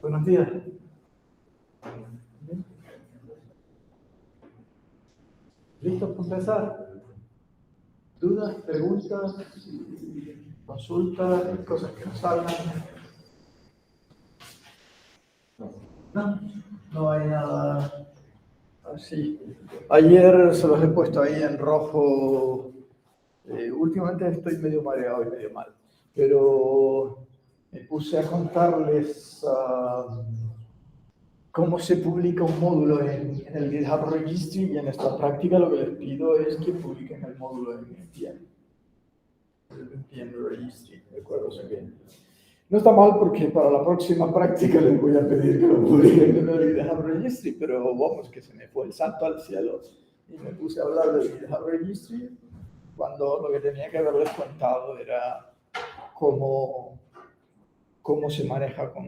Buenos días. ¿Listos para empezar? ¿Dudas, preguntas, consultas, cosas que nos salgan? No hay nada así. Ayer se los he puesto ahí en rojo. Últimamente estoy medio mareado y medio mal, pero me puse a contarles cómo se publica un módulo en el GitHub Registry, y en esta práctica lo que les pido es que publiquen el módulo en NPM Registry, ¿de acuerdo? O sea que no está mal, porque para la próxima práctica les voy a pedir que lo publiquen en el GitHub Registry, pero vamos, que se me fue el salto al cielo y me puse a hablar del GitHub Registry cuando lo que tenía que haberles contado era cómo se maneja con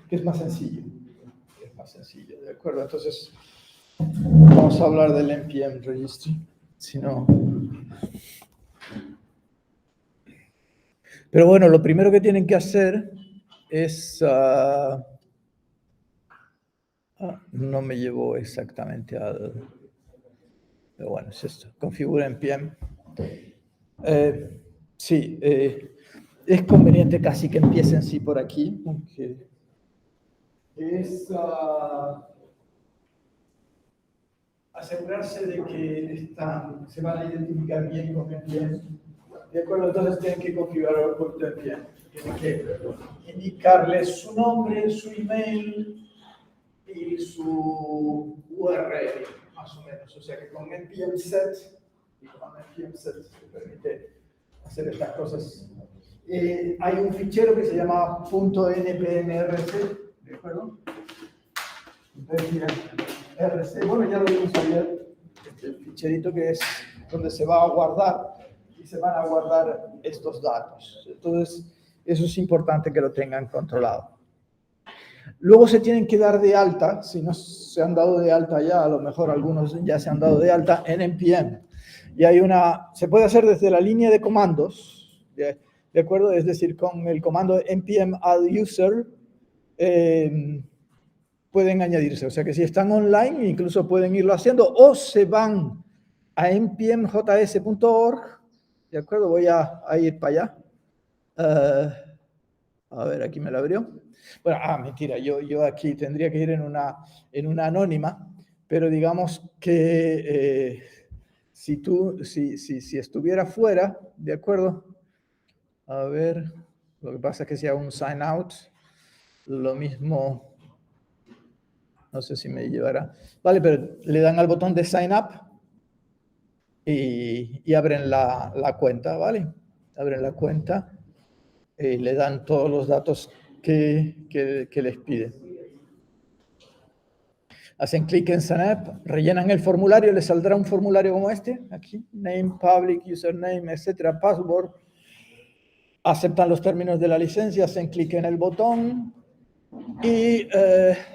que es más sencillo. Es más sencillo, ¿de acuerdo? Entonces, vamos a hablar del NPM Registry, si no. Pero bueno, lo primero que tienen que hacer es... no me llevó exactamente al... Pero bueno, es esto. Configura NPM. Sí, es conveniente casi que empiecen sí por aquí, aunque es asegurarse de que se van a identificar bien con NPM. De acuerdo, entonces tienen que configurar el punto NPM. Tienen que indicarles su nombre, su email y su URL, más o menos. O sea que con npm set se permite hacer estas cosas. Hay un fichero que se llama .npmrc, ¿de acuerdo? RC, bueno, ya lo vimos ayer, el ficherito que es donde se va a guardar y se van a guardar estos datos. Entonces, eso es importante que lo tengan controlado. Luego se tienen que dar de alta, si no se han dado de alta ya, a lo mejor algunos ya se han dado de alta en NPM. Y hay se puede hacer desde la línea de comandos, ¿de acuerdo? Es decir, con el comando npm add user, pueden añadirse. O sea que si están online, incluso pueden irlo haciendo, o se van a npmjs.org, ¿de acuerdo? Voy a ir para allá. A ver, aquí me lo abrió. Bueno, mentira, yo aquí tendría que ir en una anónima, pero digamos que si estuviera fuera, ¿de acuerdo? A ver, lo que pasa es que si hago un sign out, lo mismo, no sé si me llevará. Vale, pero le dan al botón de sign up y abren la cuenta, ¿vale? Abren la cuenta y le dan todos los datos que les pide. Hacen clic en Sign Up, rellenan el formulario, les saldrá un formulario como este, aquí, name, public, username, etcétera, password. Aceptan los términos de la licencia, hacen clic en el botón y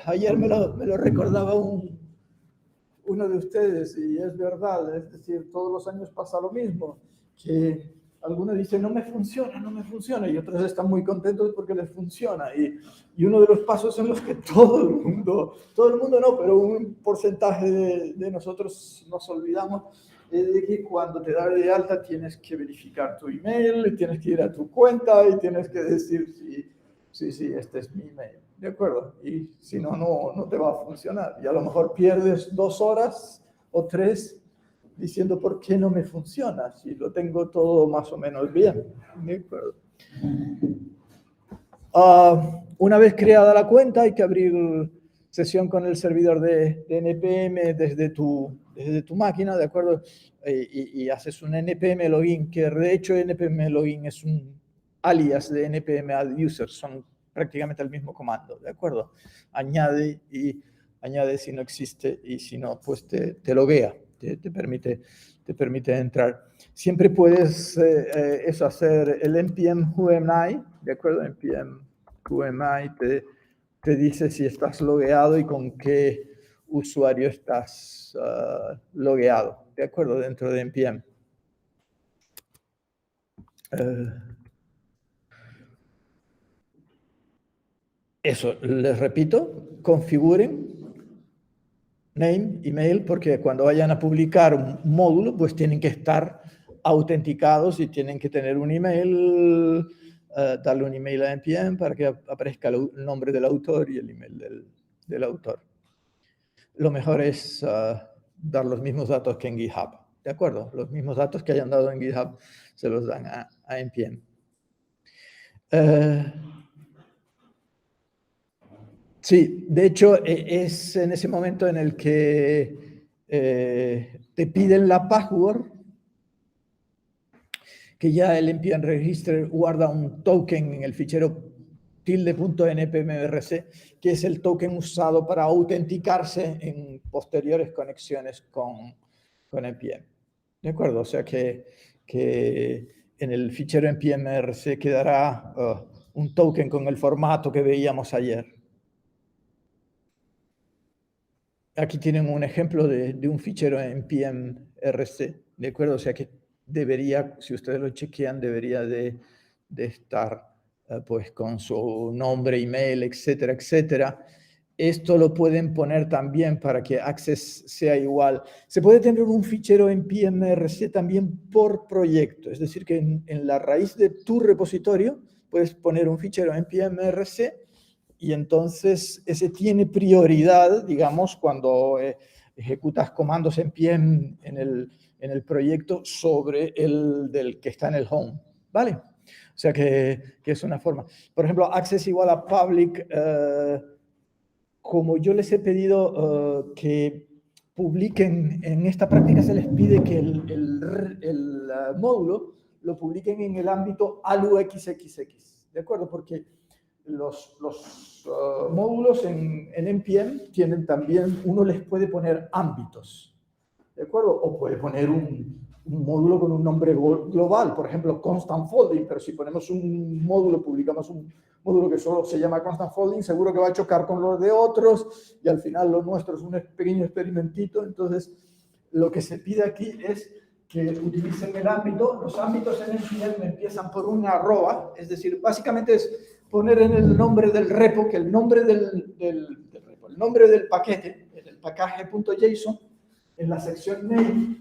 ayer me lo recordaba uno de ustedes, y es verdad, es decir, todos los años pasa lo mismo, que algunos dicen no me funciona, y otros están muy contentos porque les funciona, y uno de los pasos en los que todo el mundo no, pero un porcentaje de nosotros nos olvidamos, es de que cuando te das de alta tienes que verificar tu email, tienes que ir a tu cuenta y tienes que decir sí, este es mi email, ¿de acuerdo? Y si no, no te va a funcionar. Y a lo mejor pierdes 2 horas o 3 diciendo por qué no me funciona, si lo tengo todo más o menos bien, ¿de acuerdo? Una vez creada la cuenta, hay que abrir sesión con el servidor de NPM desde tu máquina, ¿de acuerdo? Y haces un NPM login, que de hecho NPM login es alias de npm add user, son prácticamente el mismo comando, ¿de acuerdo? Añade si no existe, y si no, pues te loguea, te permite entrar. Siempre puedes eso, hacer el npm whoami, ¿de acuerdo? Npm whoami te dice si estás logueado y con qué usuario estás logueado, ¿de acuerdo? Dentro de npm. Eso, les repito, configuren name, email, porque cuando vayan a publicar un módulo, pues tienen que estar autenticados y tienen que tener un email, darle un email a npm para que aparezca el nombre del autor y el email del autor. Lo mejor es dar los mismos datos que en GitHub, ¿de acuerdo? Los mismos datos que hayan dado en GitHub se los dan a npm. Sí, de hecho es en ese momento en el que te piden la password, que ya el npm register guarda un token en el fichero tilde.npmrc, que es el token usado para autenticarse en posteriores conexiones con npm. ¿De acuerdo? O sea que en el fichero npmrc quedará un token con el formato que veíamos ayer. Aquí tienen un ejemplo de un fichero npm-rc, ¿de acuerdo? O sea que debería, si ustedes lo chequean, debería de estar pues con su nombre, email, etcétera, etcétera. Esto lo pueden poner también para que access sea igual. Se puede tener un fichero npm-rc también por proyecto, es decir, que en la raíz de tu repositorio puedes poner un fichero npm-rc y entonces ese tiene prioridad, digamos, cuando ejecutas comandos npm en el proyecto sobre el del que está en el home, ¿vale? O sea que es una forma. Por ejemplo, access igual a public, como yo les he pedido que publiquen, en esta práctica se les pide que el módulo lo publiquen en el ámbito AluXXX, ¿de acuerdo? Porque los módulos en NPM tienen también, uno les puede poner ámbitos, ¿de acuerdo? O puede poner un módulo con un nombre global, por ejemplo, constant folding, pero si ponemos un módulo, publicamos un módulo que solo se llama constant folding, seguro que va a chocar con los de otros y al final lo nuestro es un pequeño experimentito. Entonces, lo que se pide aquí es que utilicen el ámbito. Los ámbitos en NPM empiezan por una arroba, es decir, básicamente es poner en el nombre del repo, que el nombre del repo, el nombre del paquete, en el package.json, en la sección name,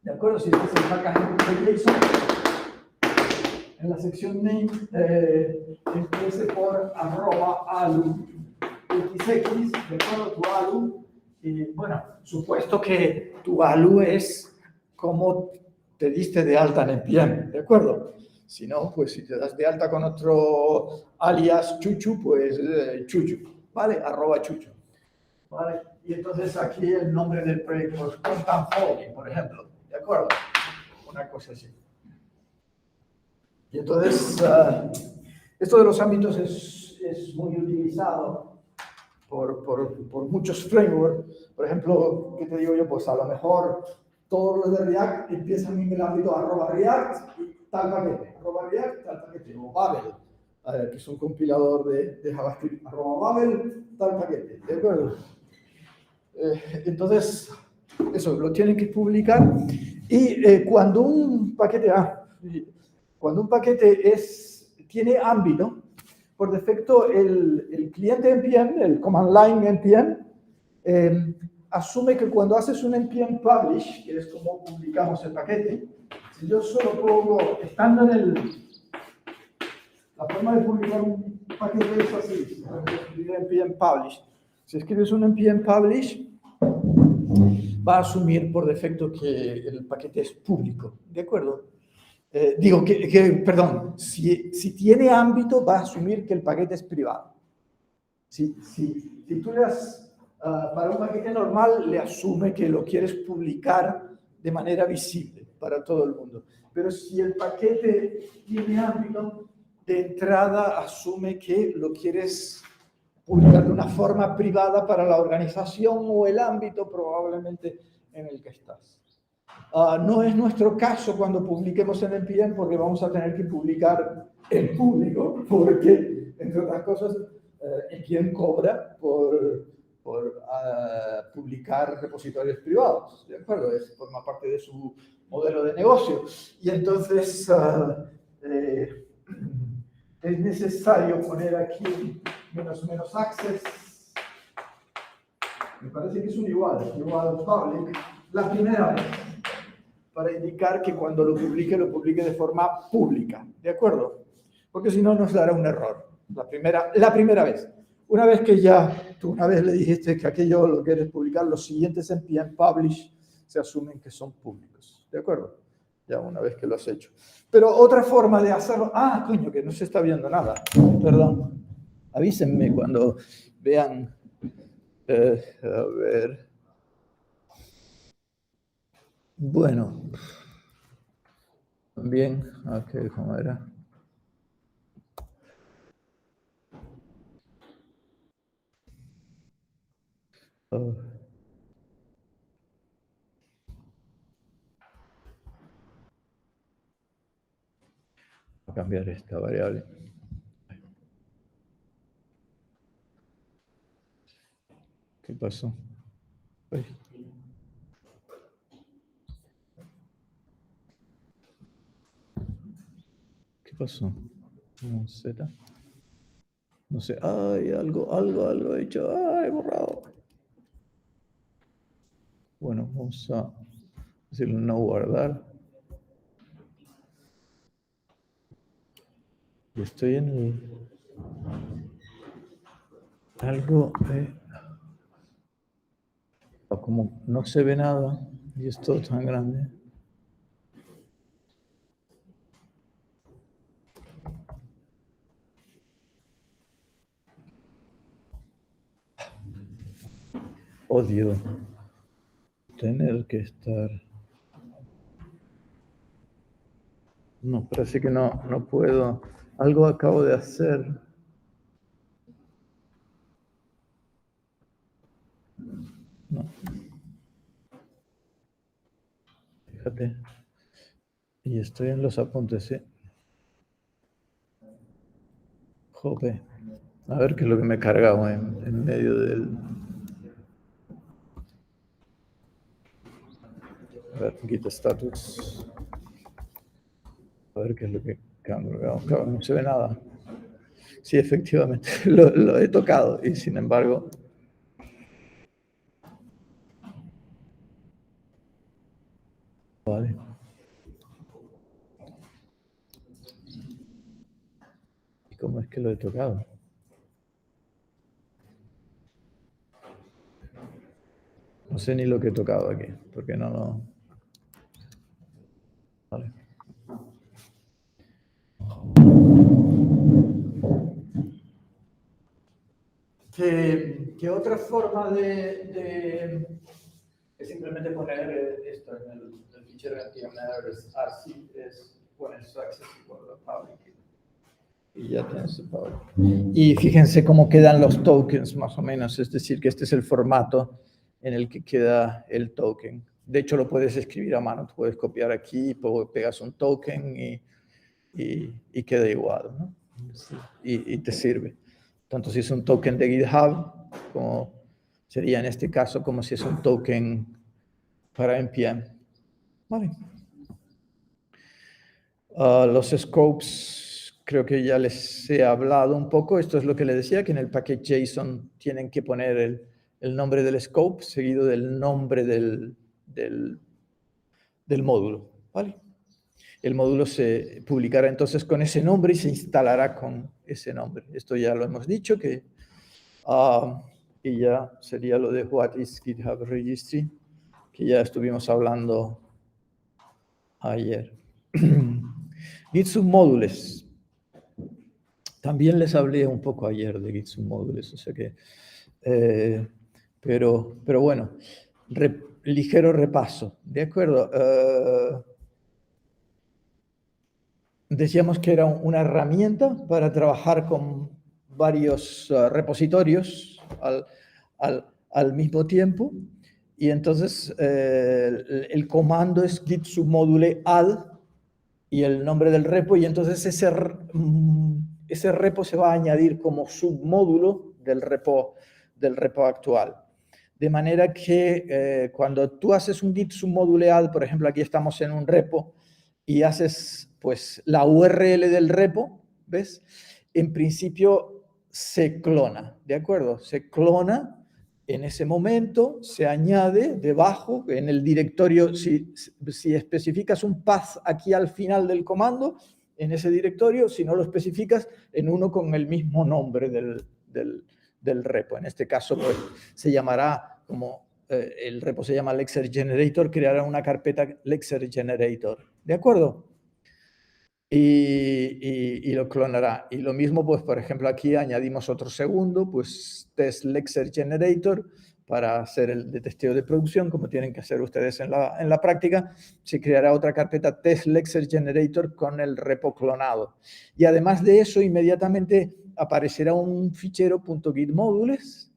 ¿de acuerdo? Si este es el package.json, en la sección name empiece por @alu xx, ¿de acuerdo? Tu alu, y bueno, supuesto que tu alu es como te diste de alta en NPM, ¿de acuerdo? Si no, pues si te das de alta con otro alias chuchu, pues chuchu, ¿vale? @chuchu, ¿vale? Y entonces aquí el nombre del proyecto es constant folding, por ejemplo, ¿de acuerdo? Una cosa así. Y entonces, esto de los ámbitos es muy utilizado por muchos frameworks. Por ejemplo, ¿qué te digo yo? Pues a lo mejor todos los de React empiezan en el ámbito @React y tal paquete, @React, tal paquete, o Babel, que es un compilador de JavaScript, @Babel, tal paquete, ¿de acuerdo? Entonces, eso, lo tienen que publicar y cuando un paquete... Cuando un paquete tiene ámbito, por defecto el cliente NPM, el command line NPM, asume que cuando haces un npm publish, que es como publicamos el paquete, si yo solo pongo, estando en la forma de publicar un paquete es así, npm publish. Si escribes un npm publish, va a asumir por defecto que el paquete es público, ¿de acuerdo? Perdón, si tiene ámbito, va a asumir que el paquete es privado. Si tú le das, para un paquete normal, le asume que lo quieres publicar de manera visible para todo el mundo. pero si el paquete tiene ámbito, de entrada asume que lo quieres publicar de una forma privada para la organización o el ámbito probablemente en el que estás. No es nuestro caso cuando publiquemos en NPM, porque vamos a tener que publicar en público, porque, entre otras cosas, NPM cobra por publicar repositorios privados, ¿de acuerdo? Forma parte de su modelo de negocio. Y entonces es necesario poner aquí menos access. Me parece que es un igual public, la primera vez, para indicar que cuando lo publique de forma pública, ¿de acuerdo? Porque si no nos dará un error, la primera vez. Una vez que tú una vez le dijiste que aquello lo quieres publicar, los siguientes npm publish se asumen que son públicos, ¿de acuerdo? Ya una vez que lo has hecho. Pero otra forma de hacerlo, coño, que no se está viendo nada, perdón. Avísenme cuando vean, a ver. Bueno, bien, ok, ¿cómo era? Oh. Voy a cambiar esta variable. ¿Qué pasó? Ay. ¿Qué pasó? No, Z. No sé. Ay, algo he hecho. Ay, borrado. Bueno, vamos a decirle no guardar. Y estoy en el... Algo como no se ve nada y es todo tan grande. Odio tener que estar... No, parece que no puedo. Algo acabo de hacer. No. Fíjate. Y estoy en los apuntes, ¿sí? Jope. A ver qué es lo que me he cargado en medio del... A ver, git status. A ver qué es lo que... Claro, no se ve nada. Sí, efectivamente, lo he tocado y sin embargo... Vale. ¿Y cómo es que lo he tocado? No sé ni lo que he tocado aquí, porque no lo... Vale. ¿Qué otra forma de simplemente poner esto en el fichero npm-rc es poner su access igual a public? Y ya tienes el public. Y fíjense cómo quedan los tokens más o menos, es decir, que este es el formato en el que queda el token. De hecho, lo puedes escribir a mano, tú puedes copiar aquí, pegas un token y queda igual, ¿no? Y te sirve. Tanto si es un token de GitHub, como sería en este caso como si es un token para NPM. Vale. Los scopes, creo que ya les he hablado un poco. Esto es lo que les decía, que en el package JSON tienen que poner el nombre del scope seguido del nombre del módulo. ¿Vale? El módulo se publicará entonces con ese nombre y se instalará con ese nombre. Esto ya lo hemos dicho, y ya sería lo de What is GitHub Registry, que ya estuvimos hablando ayer. Git submódulos. También les hablé un poco ayer de Git submódulos, o sea que... pero bueno, ligero repaso, ¿de acuerdo? decíamos que era una herramienta para trabajar con varios repositorios al mismo tiempo. Y entonces el comando es git submodule add y el nombre del repo, y entonces ese repo se va a añadir como submódulo del repo actual. De manera que cuando tú haces un git submodule add, por ejemplo, aquí estamos en un repo y haces pues la URL del repo, ¿ves? En principio se clona, ¿de acuerdo? Se clona en ese momento, se añade debajo, en el directorio, si especificas un path aquí al final del comando, en ese directorio, si no lo especificas, en uno con el mismo nombre del repo. En este caso, pues, se llamará, como el repo se llama Lexer Generator, creará una carpeta Lexer Generator. ¿De acuerdo? Y lo clonará. Y lo mismo, pues, por ejemplo, aquí añadimos otro segundo, pues, test Lexer Generator, para hacer el de testeo de producción, como tienen que hacer ustedes en la práctica. Se creará otra carpeta test Lexer Generator con el repo clonado. Y además de eso, inmediatamente aparecerá un fichero .gitmodules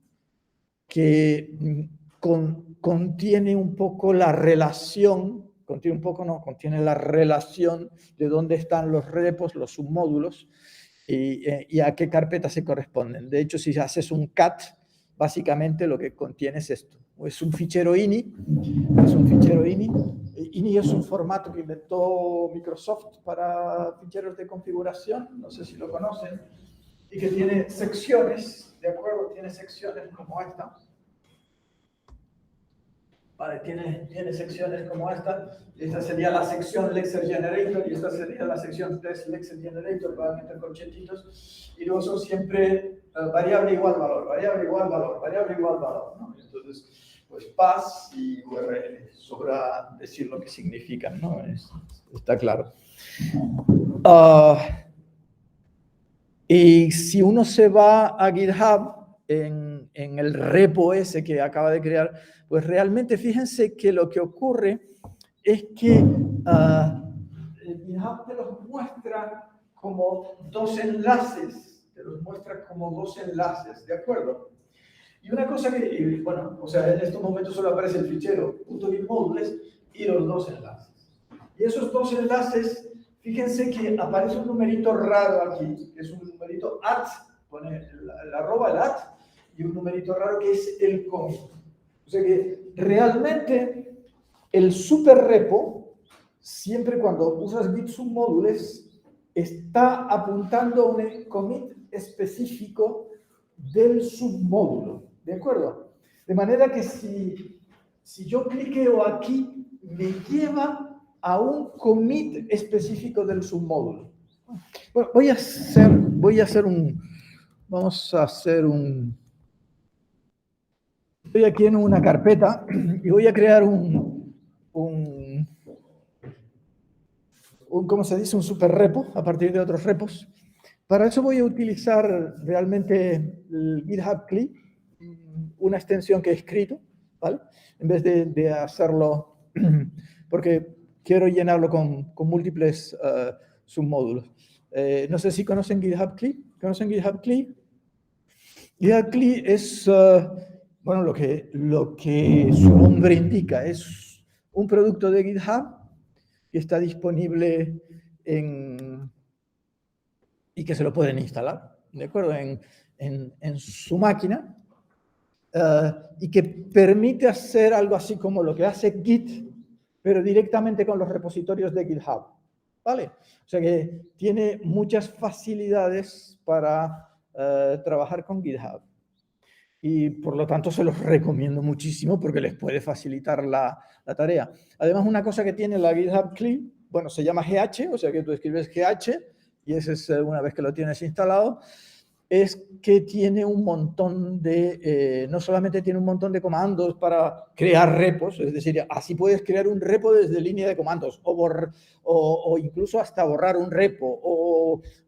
que contiene un poco la relación, contiene la relación de dónde están los repos, los submódulos, y a qué carpeta se corresponden. De hecho, si haces un cat, básicamente lo que contiene es esto. Es un fichero ini, ini es un formato que inventó Microsoft para ficheros de configuración, no sé si lo conocen, y que tiene secciones, ¿de acuerdo? Tiene secciones como esta. Vale, tiene secciones como esta. Esta sería la sección Lexer Generator y esta sería la sección Test Lexer Generator, para meter corchetitos. Y luego son siempre variable igual valor, variable igual valor, variable igual valor, ¿no? Entonces, pues path y URL. Sobra decir lo que significan, ¿no? Está claro. Y si uno se va a GitHub, en el repo ese que acaba de crear, pues realmente fíjense que lo que ocurre es que el GitHub te los muestra como dos enlaces, ¿de acuerdo? Y una cosa que, bueno, o sea, en estos momentos solo aparece el fichero .gitmodules y los dos enlaces. Y esos dos enlaces, fíjense que aparece un numerito raro aquí, que es un numerito @ pone el arroba, el @ y un numerito raro que es el commit. O sea que realmente el super repo, siempre cuando usas git submódules, está apuntando a un commit específico del submódulo, ¿de acuerdo? De manera que si yo cliqueo aquí, me lleva a un commit específico del submódulo. Bueno, estoy aquí en una carpeta y voy a crear ¿cómo se dice? Un super repo a partir de otros repos. Para eso voy a utilizar realmente el GitHub CLI, una extensión que he escrito, ¿vale? En vez de hacerlo, porque quiero llenarlo con múltiples submódulos. No sé si conocen GitHub CLI. ¿Conocen GitHub CLI? GitHub CLI es, bueno, lo que su nombre indica, es un producto de GitHub que está disponible y que se lo pueden instalar, ¿de acuerdo? En su máquina, y que permite hacer algo así como lo que hace Git, pero directamente con los repositorios de GitHub, ¿vale? O sea que tiene muchas facilidades para trabajar con GitHub. Y por lo tanto se los recomiendo muchísimo porque les puede facilitar la tarea. Además, una cosa que tiene la GitHub CLI, bueno, se llama GH, o sea que tú escribes GH y ese es una vez que lo tienes instalado, es que tiene un montón no solamente tiene un montón de comandos para crear repos, es decir, así puedes crear un repo desde línea de comandos, o incluso hasta borrar un repo,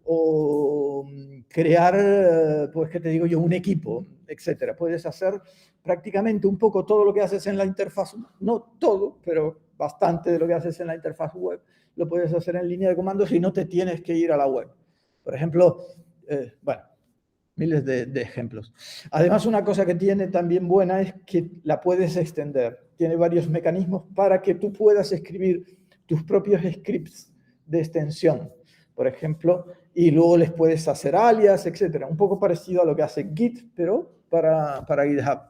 o crear, pues, ¿qué te digo yo? Un equipo. etc. Puedes hacer prácticamente un poco todo lo que haces en la interfaz, no todo, pero bastante de lo que haces en la interfaz web, lo puedes hacer en línea de comandos y no te tienes que ir a la web. Por ejemplo, bueno, miles de ejemplos. Además, una cosa que tiene también buena es que la puedes extender. Tiene varios mecanismos para que tú puedas escribir tus propios scripts de extensión, por ejemplo, y luego les puedes hacer alias, etc. Un poco parecido a lo que hace Git, pero para GitHub.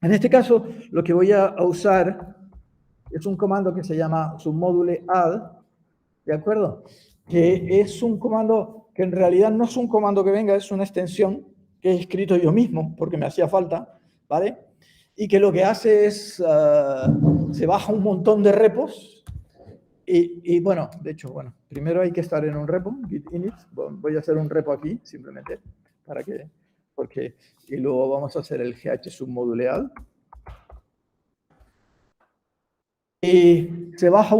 En este caso, lo que voy a usar es un comando que se llama submodule add, ¿de acuerdo? Que es un comando que en realidad no es un comando que venga, es una extensión que he escrito yo mismo porque me hacía falta, ¿vale? Y que lo que hace es, se baja un montón de repos y bueno, de hecho, bueno, primero hay que estar en un repo, git init, voy a hacer un repo aquí simplemente, para que, porque, y luego vamos a hacer el gh submodule add. Y se baja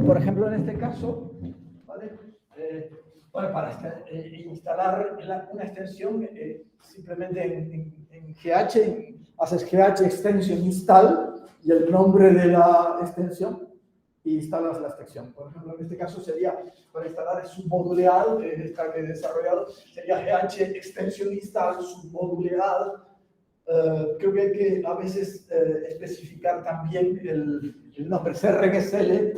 por ejemplo, en este caso, ¿vale? Bueno, para instalar una extensión, simplemente en GH, haces GH extension install y el nombre de la extensión y instalas la extensión. Por ejemplo, en este caso sería, para instalar el submodule add, esta que he desarrollado, sería GH extension install submodule add. Creo que hay que a veces especificar también el nombre CRGSL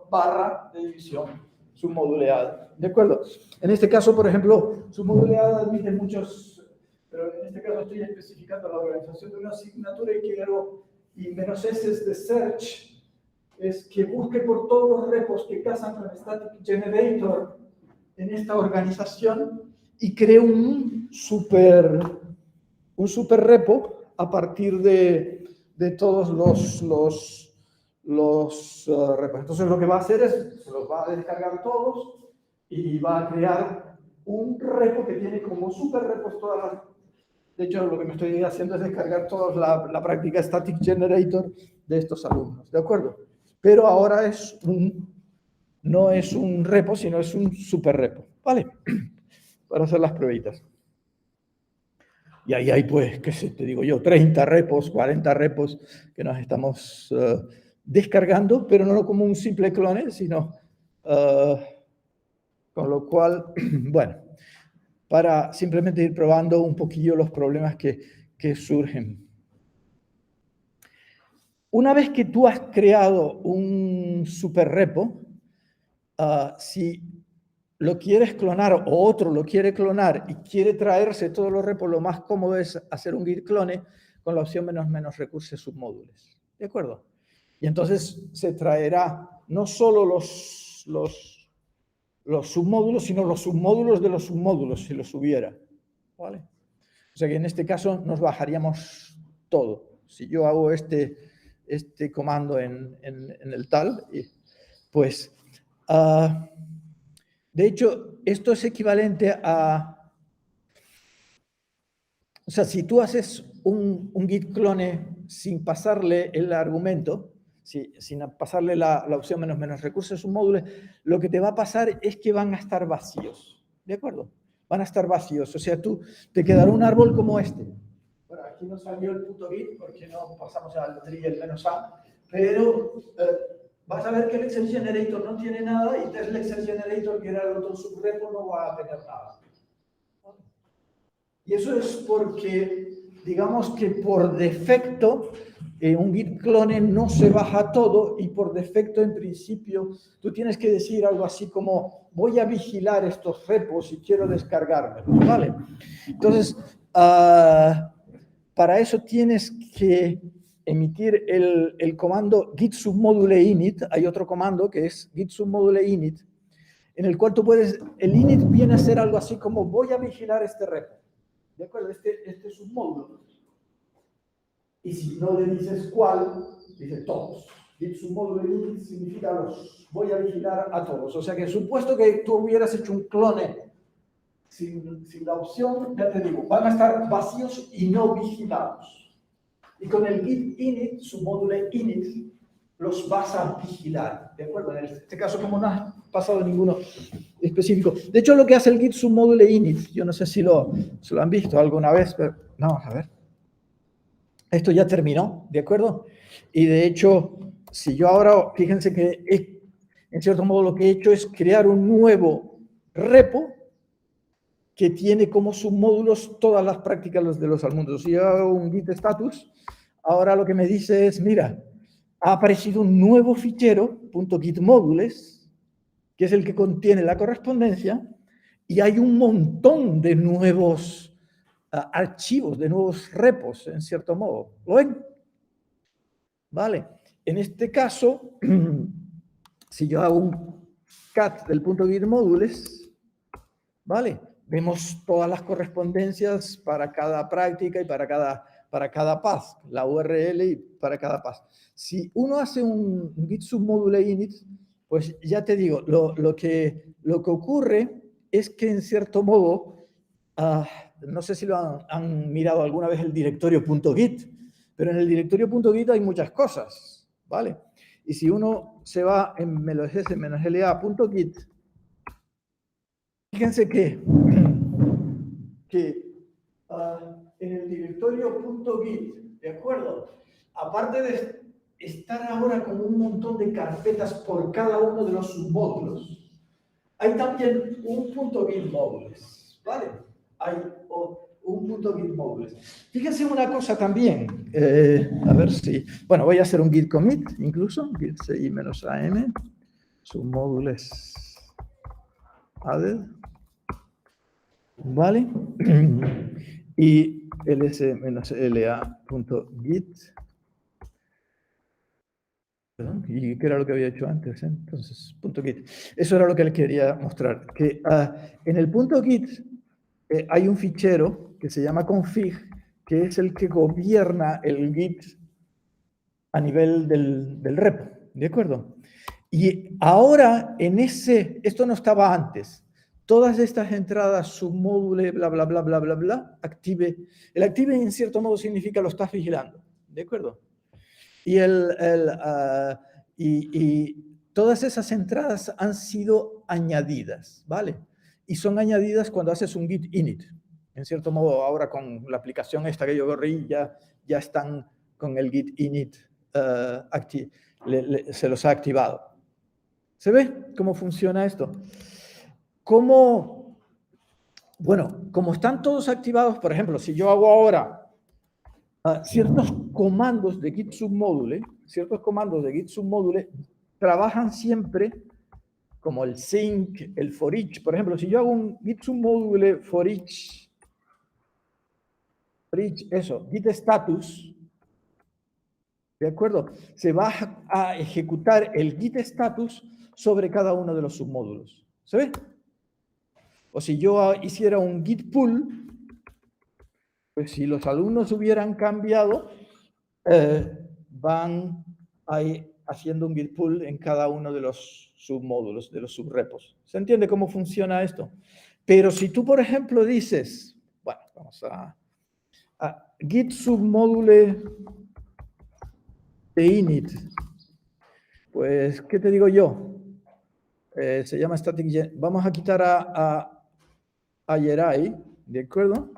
/barra de división submoduleada. ¿De acuerdo? En este caso, por ejemplo, submoduleada admite muchos, pero en este caso estoy especificando la organización de una asignatura y quiero, y -s de search, es que busque por todos los repos que casan con static generator en esta organización y cree un super repo a partir de todos los repos. Entonces lo que va a hacer es, se los va a descargar todos y va a crear un repo que tiene como super repos todas las... De hecho, lo que me estoy haciendo es descargar toda la práctica Static Generator de estos alumnos, ¿de acuerdo? Pero ahora no es un repo, sino es un super repo, ¿vale? Para hacer las pruebitas. Y ahí hay, pues, qué sé, te digo yo, 30 repos, 40 repos que nos estamos descargando, pero no como un simple clone, sino con lo cual, bueno, para simplemente ir probando un poquillo los problemas que surgen. Una vez que tú has creado un super repo, si lo quieres clonar o otro lo quiere clonar y quiere traerse todos los repos, lo más cómodo es hacer un git clone con la opción menos recursos submódulos. ¿De acuerdo? Y entonces se traerá no solo los submódulos, sino los submódulos de los submódulos, si los hubiera. ¿Vale? O sea que en este caso nos bajaríamos todo. Si yo hago este comando en el tal, pues... de hecho, esto es equivalente a... O sea, si tú haces un git clone sin pasarle el argumento, sin pasarle la opción menos recursos submódulos, lo que te va a pasar es que van a estar vacíos. ¿De acuerdo? Van a estar vacíos. O sea, te quedará un árbol como este. Bueno, aquí no salió el punto git porque no pasamos al tree el -a, pero... vas a ver que el Excel Generator no tiene nada y el Excel Generator, que era el otro subrepo, no va a tener nada. Y eso es porque, digamos que por defecto, un git clone no se baja todo y por defecto, en principio, tú tienes que decir algo así como, voy a vigilar estos repos y quiero descargármelos, ¿vale? Entonces, para eso tienes que emitir el comando git submodule init. Hay otro comando que es git submodule init, en el cual tú puedes, el init viene a ser algo así como voy a vigilar este repo, ¿de acuerdo? Este submódulo. Y si no le dices cuál, dice todos. Git submodule init significa voy a vigilar a todos. O sea que supuesto que tú hubieras hecho un clone sin la opción, ya te digo, van a estar vacíos y no vigilados. Y con el git init, submodule init, los vas a vigilar, ¿de acuerdo? En este caso, como no has pasado ninguno específico. De hecho, lo que hace el Git submodule init, yo no sé si lo han visto alguna vez, pero vamos a ver. Esto ya terminó, ¿de acuerdo? Y de hecho, si yo ahora, fíjense que en cierto modo lo que he hecho es crear un nuevo repo que tiene como submódulos todas las prácticas de los almundos. Si yo hago un git status, ahora lo que me dice es, mira, ha aparecido un nuevo fichero, .gitmodules, que es el que contiene la correspondencia, y hay un montón de nuevos archivos, de nuevos repos, en cierto modo. ¿Lo ven? Vale. En este caso, si yo hago un cat del .gitmodules, ¿vale? Vemos todas las correspondencias para cada práctica y para cada path, la URL y para cada path. Si uno hace un git submodule init, pues ya te digo, lo que ocurre es que en cierto modo, no sé si lo han mirado alguna vez el directorio .git, pero en el directorio .git hay muchas cosas, ¿vale? Y si uno se va en -s-la.git, fíjense que en el directorio .git, ¿de acuerdo? Aparte de estar ahora con un montón de carpetas por cada uno de los submódulos, hay también un .git modules, ¿vale? Hay un .git modules. Fíjense una cosa también, a ver si, bueno, voy a hacer un git commit incluso, git ci-am, submódules added, ¿vale? Y ls-la.git. ¿Y qué era lo que había hecho antes? Entonces, .git. Eso era lo que les quería mostrar. Que en el .git hay un fichero que se llama config, que es el que gobierna el Git a nivel del repo. ¿De acuerdo? Y ahora esto no estaba antes. Todas estas entradas submódule, bla, bla, bla, bla, bla, bla, active. El active en cierto modo significa lo estás vigilando, ¿de acuerdo? Y, y todas esas entradas han sido añadidas, ¿vale? Y son añadidas cuando haces un git init. En cierto modo, ahora con la aplicación esta que yo corrí, ya están con el git init, se los ha activado. ¿Se ve cómo funciona esto? Bueno, como están todos activados, por ejemplo, si yo hago ahora ciertos comandos de git submodule, trabajan siempre como el sync, el for each. Por ejemplo, si yo hago un git submodule for each, git status, ¿de acuerdo? Se va a ejecutar el git status sobre cada uno de los submódulos. ¿Se ve? O si yo hiciera un git pull, pues si los alumnos hubieran cambiado, van ahí haciendo un git pull en cada uno de los submódulos, de los subrepos. ¿Se entiende cómo funciona esto? Pero si tú, por ejemplo, dices, bueno, vamos a git submodule de init, pues, ¿qué te digo yo? Se llama static, vamos a quitar a Jerai, ¿de acuerdo?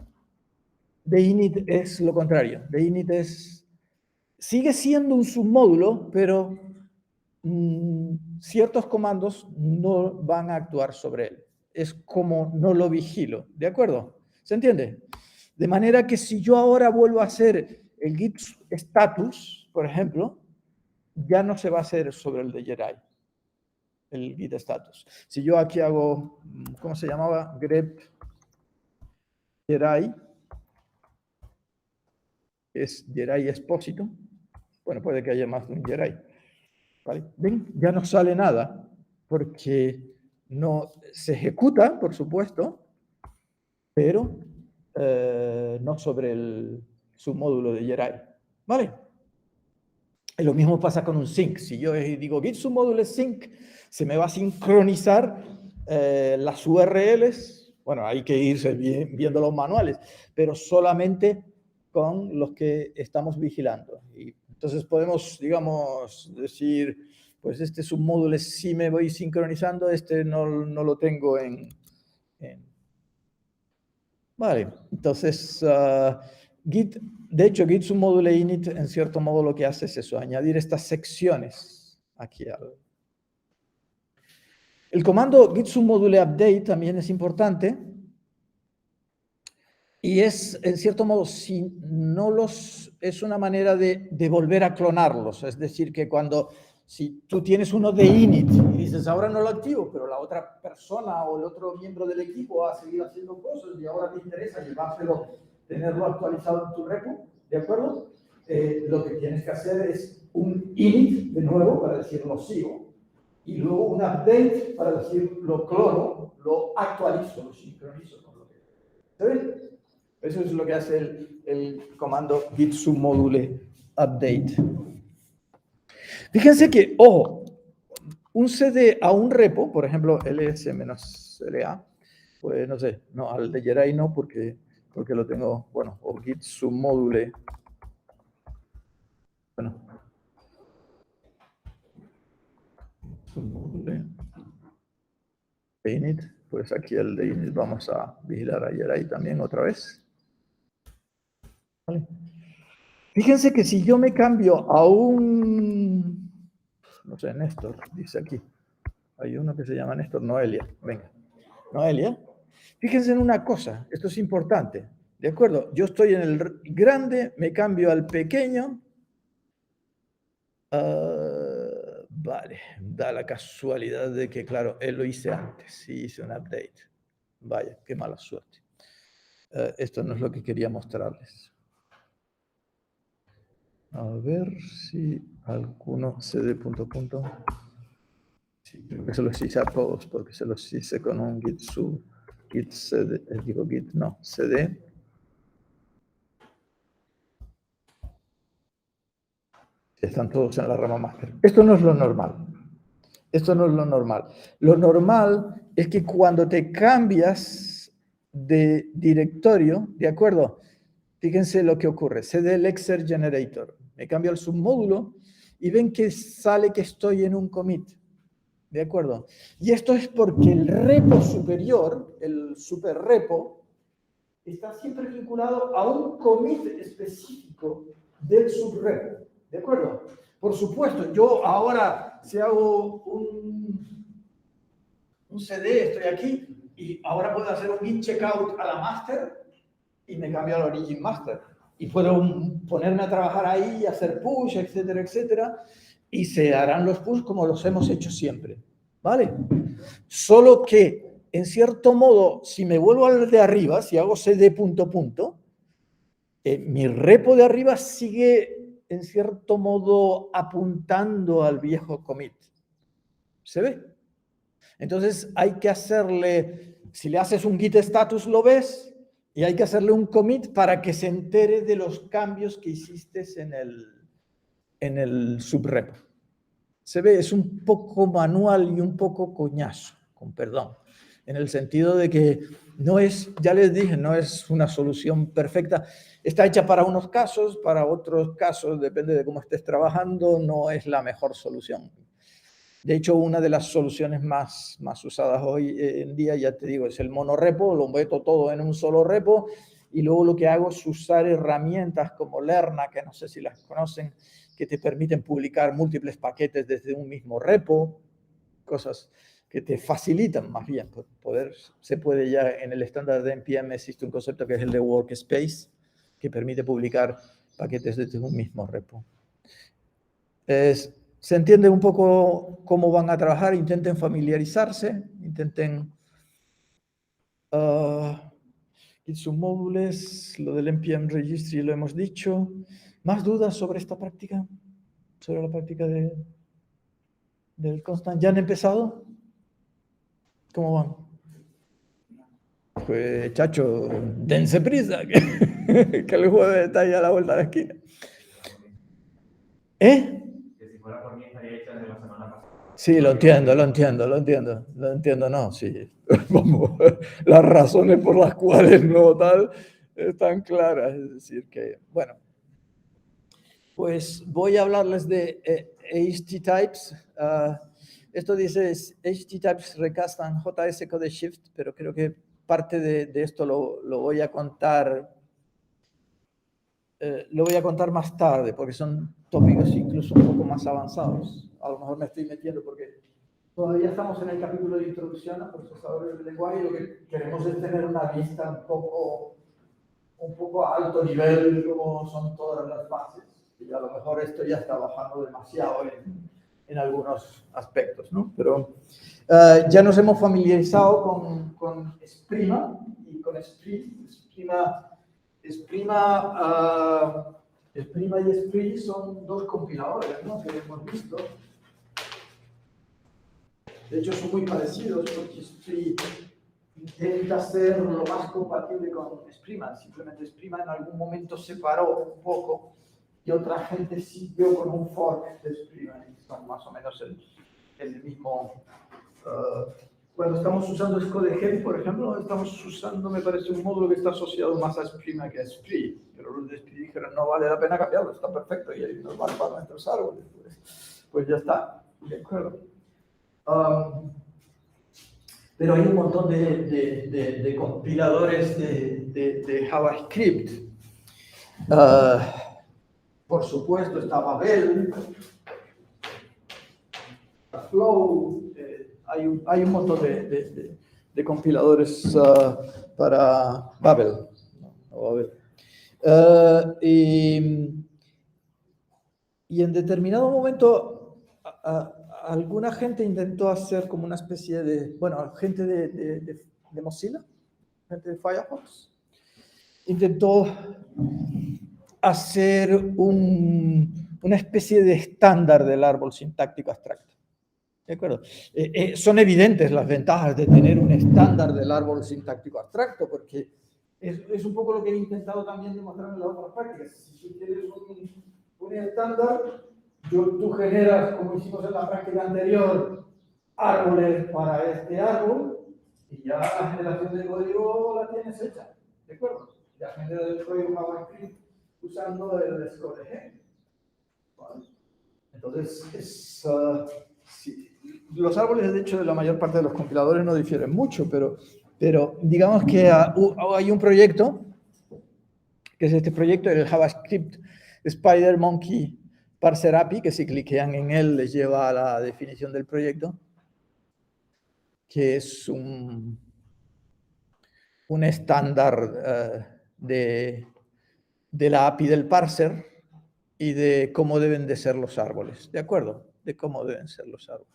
De init es lo contrario, de init sigue siendo un submódulo, pero ciertos comandos no van a actuar sobre él. Es como no lo vigilo, ¿de acuerdo? ¿Se entiende? De manera que si yo ahora vuelvo a hacer el git status, por ejemplo, ya no se va a hacer sobre el de Jerai, el git status. Si yo aquí hago, ¿cómo se llamaba? grep Jerai, es Jerai expósito. Bueno, puede que haya más de un Jerai. ¿Vale? ¿Ven? Ya no sale nada porque no se ejecuta, por supuesto, pero no sobre el submódulo de Jerai. ¿Vale? Y lo mismo pasa con un sync. Si yo digo git submódulo sync, se me va a sincronizar las URLs. Bueno, hay que irse viendo los manuales, pero solamente con los que estamos vigilando. Y entonces podemos, digamos, decir, pues este submódulo sí me voy sincronizando, este no lo tengo en... Vale, entonces Git, de hecho Git submódulo init en cierto modo lo que hace es eso, añadir estas secciones aquí al... El comando git submodule update también es importante y es, en cierto modo, si no es una manera de volver a clonarlos. Es decir, que si tú tienes uno de init y dices, ahora no lo activo, pero la otra persona o el otro miembro del equipo va a seguir haciendo cosas y ahora te interesa llevárselo, tenerlo actualizado en tu repo, ¿de acuerdo? Lo que tienes que hacer es un init, de nuevo, para decir lo sigo, y luego un update para decir lo clono, lo actualizo, lo sincronizo con lo que... ¿Sabes? Eso es lo que hace el comando git submodule update. Fíjense que, ojo, un cd a un repo, por ejemplo, ls-la, pues no sé, no, al de Jerai no, porque lo tengo, bueno, o git submodule, bueno, submodule init, pues aquí el de init vamos a vigilar a Jerai también otra vez. ¿Vale? Fíjense que si yo me cambio a un, no sé, Néstor, dice aquí, hay uno que se llama Néstor, Noelia, venga, Noelia, fíjense en una cosa, esto es importante, ¿de acuerdo? Yo estoy en el grande, me cambio al pequeño, vale, da la casualidad de que, claro, él lo hice antes, sí hice un update, vaya, qué mala suerte. Esto no es lo que quería mostrarles. A ver si alguno cd punto. Sí, creo que se los hice a todos porque se los hice con un git sub, git cd, digo git, no, cd. Están todos en la rama master. Esto no es lo normal. Esto no es lo normal. Lo normal es que cuando te cambias de directorio, ¿de acuerdo? Fíjense lo que ocurre. cd lexer generator. Me cambio al submódulo y ven que sale que estoy en un commit. ¿De acuerdo? Y esto es porque el repo superior, el super repo, está siempre vinculado a un commit específico del subrepo. ¿De acuerdo? Por supuesto, yo ahora si hago un CD, estoy aquí, y ahora puedo hacer un git checkout a la master y me cambio al origin master. Y puedo ponerme a trabajar ahí, hacer push, etcétera, etcétera, y se harán los push como los hemos hecho siempre. ¿Vale? Solo que, en cierto modo, si me vuelvo al de arriba, si hago cd punto, mi repo de arriba sigue, en cierto modo, apuntando al viejo commit. ¿Se ve? Entonces hay que hacerle, si le haces un git status, lo ves, y hay que hacerle un commit para que se entere de los cambios que hiciste en el subrepo. Se ve, es un poco manual y un poco coñazo, con perdón, en el sentido de que no es, ya les dije, no es una solución perfecta. Está hecha para unos casos, para otros casos, depende de cómo estés trabajando, no es la mejor solución. De hecho, una de las soluciones más usadas hoy en día, ya te digo, es el monorepo, lo meto todo en un solo repo y luego lo que hago es usar herramientas como Lerna, que no sé si las conocen, que te permiten publicar múltiples paquetes desde un mismo repo, cosas que te facilitan más bien poder, se puede ya en el estándar de NPM existe un concepto que es el de workspace, que permite publicar paquetes desde un mismo repo. Se entiende un poco cómo van a trabajar, intenten familiarizarse, intenten git submódulos, lo del npm registry lo hemos dicho. ¿Más dudas sobre esta práctica? ¿Sobre la práctica del constant? ¿Ya han empezado? ¿Cómo van? Pues, chacho, dense prisa, que el jueves está ahí a la vuelta de la esquina. ¿Eh? Que si fuera por mí estaría hecha desde la semana pasada. Sí, lo entiendo, no, sí. Vamos, las razones por las cuales no tal están claras, es decir que, bueno, pues voy a hablarles de HTTypes. Esto dice HTTypes recastan JS Code Shift, pero creo que parte de esto lo voy a contar. Lo voy a contar más tarde, porque son tópicos incluso un poco más avanzados. A lo mejor me estoy metiendo porque todavía estamos en el capítulo de introducción a procesadores de lenguaje y lo que queremos es tener una vista un poco a alto nivel de cómo son todas las bases. Y a lo mejor esto ya está bajando demasiado en algunos aspectos, ¿no? Pero ya nos hemos familiarizado con Esprima y con Esprima y Esprit son dos compiladores, ¿no? Que hemos visto. De hecho, son muy parecidos porque Esprit intenta ser lo más compatible con Esprima. Simplemente Esprima en algún momento se paró un poco y otra gente siguió con un fork de Esprima. Y son más o menos el mismo. Cuando estamos usando ScodeGen, por ejemplo, estamos usando, me parece, un módulo que está asociado más a Esprima que a Esprit. Pero los de Esprit dijeron, no vale la pena cambiarlo, está perfecto y ahí nos vale para nuestros árboles. Pues ya está, de acuerdo. Pero hay un montón de compiladores de JavaScript. Por supuesto, está Babel, Flow, hay un montón de compiladores para Babel. Y en determinado momento, alguna gente intentó hacer como una especie de, bueno, gente de Mozilla, gente de Firefox, intentó hacer una especie de estándar del árbol sintáctico abstracto. ¿De acuerdo? Son evidentes las ventajas de tener un estándar del árbol sintáctico abstracto, porque es un poco lo que he intentado también demostrar en las otras prácticas. Si tú tienes un estándar, tú generas, como hicimos en la práctica anterior, árboles para este árbol, y ya la generación de código la tienes hecha. ¿De acuerdo? Ya generas el código JavaScript usando el ScodeGen. ¿Vale? Entonces, sí. Los árboles, de hecho, de la mayor parte de los compiladores no difieren mucho, pero digamos que hay un proyecto, que es este proyecto, el JavaScript Spider Monkey Parser API, que si cliquean en él les lleva a la definición del proyecto, que es un estándar de la API del parser y de cómo deben de ser los árboles, ¿de acuerdo? De cómo deben ser los árboles.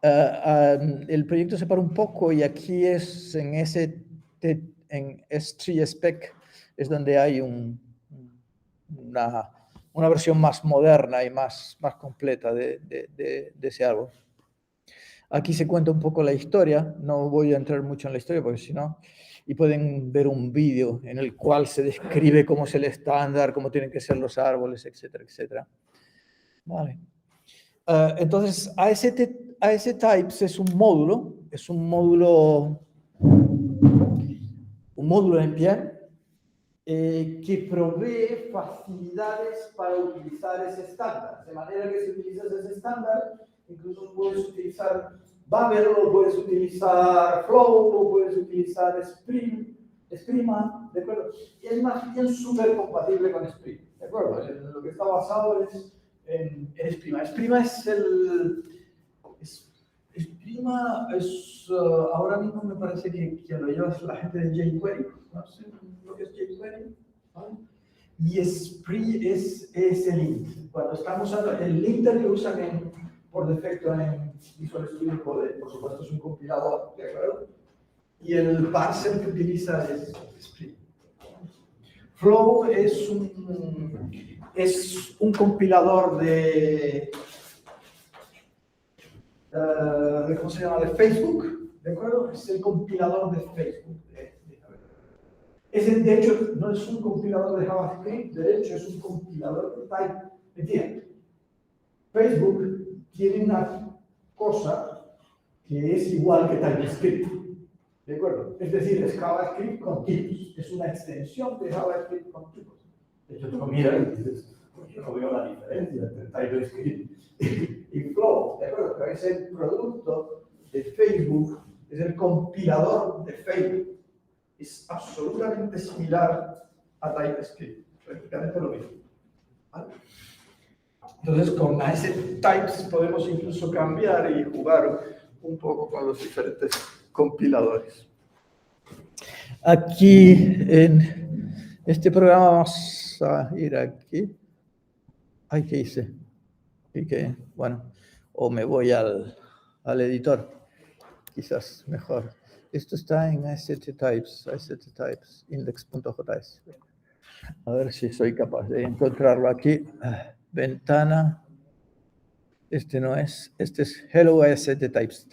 El proyecto se para un poco y aquí es en S3 Spec es donde hay una versión más moderna y más completa de ese árbol. Aquí se cuenta un poco la historia, no voy a entrar mucho en la historia porque si no, y pueden ver un vídeo en el cual se describe cómo es el estándar, cómo tienen que ser los árboles, etcétera, etcétera. Vale. Entonces, ASTypes es un módulo en pie que provee facilidades para utilizar ese estándar. De manera que si utilizas ese estándar, incluso puedes utilizar Babel, o puedes utilizar Flow, o puedes utilizar Esprima, ¿de acuerdo? Y es más bien súper compatible con Esprima, ¿de acuerdo? Lo que está basado es en Esprima. Esprima es ahora mismo me parece que lo lleva la gente de jQuery, no sé lo que es jQuery, ¿vale? Y Esprit es el lint. Cuando estamos usando el linter que usan por defecto en Visual Studio Code, por supuesto es un compilador, ¿de acuerdo? Y el parser que utiliza es Esprit. Flow es un compilador ¿cómo se llama? De Facebook, ¿de acuerdo? Es el compilador de Facebook. De hecho, no es un compilador de JavaScript, de hecho es un compilador de Type. Entiende, Facebook tiene una cosa que es igual que TypeScript. ¿De acuerdo? Es decir, es JavaScript con tipos. Es una extensión de JavaScript con tipos. De hecho, tú lo miras y dices, pues yo no veo la diferencia entre TypeScript y Flow. ¿De acuerdo? Pero es el producto de Facebook, es el compilador de Facebook. Es absolutamente similar a TypeScript. Prácticamente lo mismo. ¿Vale? Entonces, con ASCII-types podemos incluso cambiar y jugar un poco con los diferentes compiladores. Aquí, en este programa, vamos a ir aquí. Ay, ¿qué hice? Y que, bueno, o me voy al editor. Quizás mejor. Esto está en ASCII-types, index.js. A ver si soy capaz de encontrarlo aquí. Ventana. Este no es, este es Hello ASCII-types.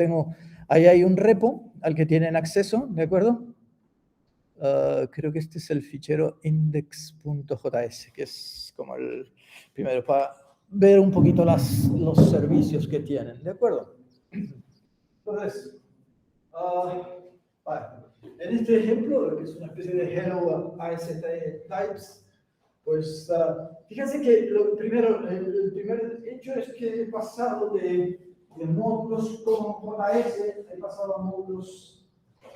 Ahí hay un repo al que tienen acceso, ¿de acuerdo? Creo que este es el fichero index.js, que es como el primero, para ver un poquito los servicios que tienen, ¿de acuerdo? Entonces, vale. En este ejemplo, que es una especie de Hello ASCII-types, pues fíjense que el primer hecho es que he pasado de módulos como JS, he pasado a módulos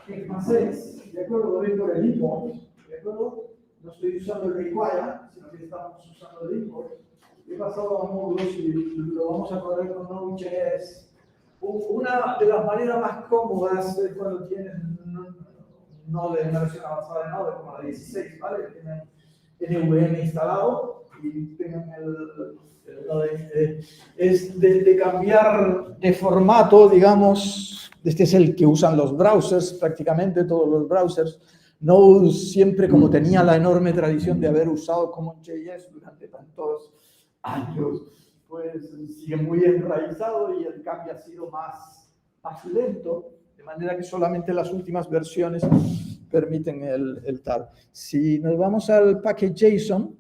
ECMAScript, ¿de acuerdo? Lo ven por el import, ¿de acuerdo? No estoy usando el require, sino que estamos usando el import. He pasado a módulos y lo vamos a correr con Node.js. Una de las maneras más cómodas es cuando tienen Node, una versión avanzada de Node, como la 16, ¿vale? Tienen NVM instalado y tengan es de cambiar de formato, digamos. Este es el que usan los browsers, prácticamente todos los browsers. Node siempre, como tenía la enorme tradición de haber usado CommonJS durante tantos años, pues sigue muy enraizado y el cambio ha sido más lento, de manera que solamente las últimas versiones permiten el tar. Si nos vamos al package.json,